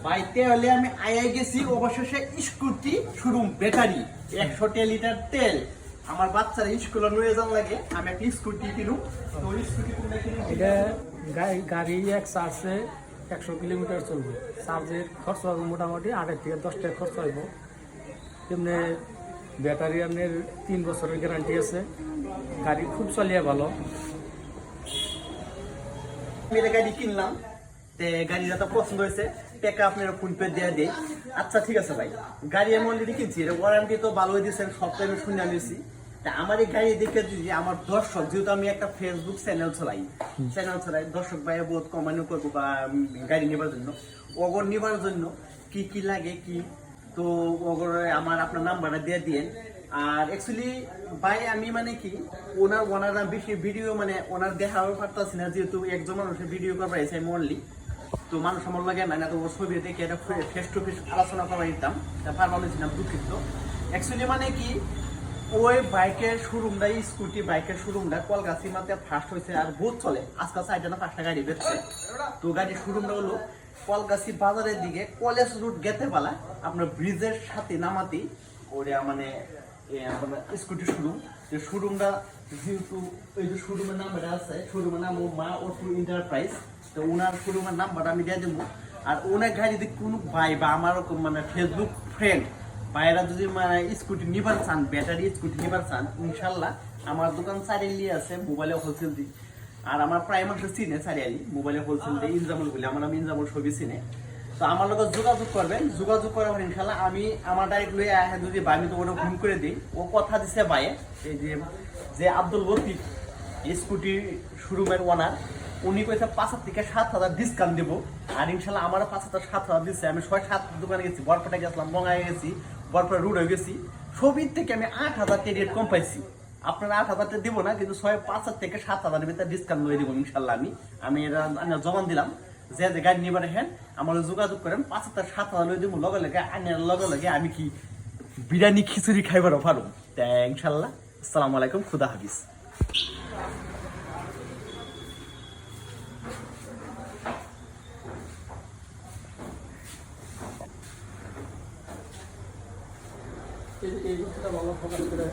বাইতে হলে আমি আইআই গেছি অবশেষে স্কুটি শোরুম ব্যাটারি 100 লিটার তেল আমার বাচ্চার স্কুলে নিয়ে যাওয়ার লাগে আমি একটা স্কুটি কিনুম। তো ওই স্কুটি কোনটা কিনুম? এটা গাড়ি এক চার্জে 100 কিলোমিটার চলবে। চার্জের খরচ হবে মোটামুটি 8 থেকে 10 টাকা খরচ হইব। তেমনি ব্যাটারি আপনার 3 বছরের গ্যারান্টি আছে। গাড়ি খুব চলিয়ে ভালো। আমি এটা গাড়ি কিনলাম, গাড়িটা তো পছন্দ হয়েছে, টাকা আপনার ফোন পে দিয়ে দেয়। আচ্ছা ঠিক আছে ভাই, গাড়ি আমি অলরেডি কিনছি, ওয়ারেন্টি তো ভালোই দিয়েছেন, সবটাই আমি শুনে নিয়েছি। আমার এই গাড়ি দেখে যদি আমার দর্শক, যেহেতু আমি একটা ফেসবুক চ্যানেল চালাই, দর্শক ভাই বহুত কমানো করবো বা গাড়ি নেবার জন্য, ওগর নেবার জন্য কি কি লাগে কি, তো ওগর আমার আপনার নাম্বারটা দিয়ে দিয়েন। আর অ্যাকচুয়ালি ভাই আমি মানে কি ওনার বেশি ভিডিও মানে ওনার দেখা পারতেছি না, যেহেতু একজন মানুষের ভিডিও করবার এসে আমি অনলি, তো মানুষ আমার লাগে না, তো ছবি দেখে এটা ফেস টু ফেস আলোচনা করা দিতাম, পারমানেছিলাম দুঃখিত। অ্যাকচুয়ালি মানে কি ওই বাইকের শোরুমটা, স্কুটি বাইকের শোরুমটা কলকাতা মাত্র ফার্স্ট হয়েছে আর বহুত চলে, আজকাল 4টা না 5টা গাড়ি বেরোচ্ছে। তো গাড়ির শোরুমটা হলো কলকাতা বাজারের দিকে কলেজ রুট গেতে পালা আপনার ব্রিজের সাথে নামাতেই ওরা মানে স্কুটি শোরুম। যে শোরুমটা যেহেতু ওই যে শোরুমের নাম্বারটা আছে, শোরুমের নাম মা অটো এন্টারপ্রাইজ, তো ওনার শোরুমের নাম্বারটা আমি দিয়ে দেবো। আর ওনার গাড়ি যদি কোনো ভাই বা আমার মানে ফেসবুক ফ্রেন্ড ভাইরা যদি মানে স্কুটি নিবার চান, ব্যাটারি স্কুটি নিবার চান, ইনশাল্লাহ আমার দোকান চারিয়ালি আছে, মোবাইলে হোলসেল দিই। আর আমার প্রায় মানুষ চিনে চারিয়ালি, মোবাইলে হোলসেল দিই, ইনজামুল বলে আমার নাম ইনজামুল ছবি চিনে। তো আমার লোক যোগাযোগ করবেন, যোগাযোগ করার ইনশাল্লাহ আমি আমার ডাইরেক্ট লইয়া যদি আমি তো ওটা ফোন করে দিই, ও কথা দিছে ভাইয়ে এই যে আব্দুল লতিফ স্কুটি শোরুমের ওনার, উনি কইছে 5,000 থেকে 7,000 ডিসকাউন্ট দেবো। আর ইনশাল্লাহ আমার 5,000 7,000 দিচ্ছে। আমি 6-7 দোকানে গেছি, বরপেটা গেছিলাম, বঙ্গায় গেছি, বরপেটা রুটে গেছি, সবির থেকে আমি 8,000 টাকা রেট কম পাইছি। আপনারা 8,000 টাকা দিব না, কিন্তু 5,000 থেকে 7,000 ভিতরে ডিসকাউন্ট লয়ে দিব ইনশাল্লাহ। আমি এটা জবান দিলাম, যে গাড়ি নিবার হেন আমার যোগাযোগ করেন, 5,000 7,000 লয়ে দিব, লগে লগে আনার লগে লগে আমি কি বিরিয়ানি খিচুড়ি খাইবারও পারো। তাই ইনশাল্লাহ। আসসালামু আলাইকুম, খুদা হাফিজ। এই ভালো ফোকাস করে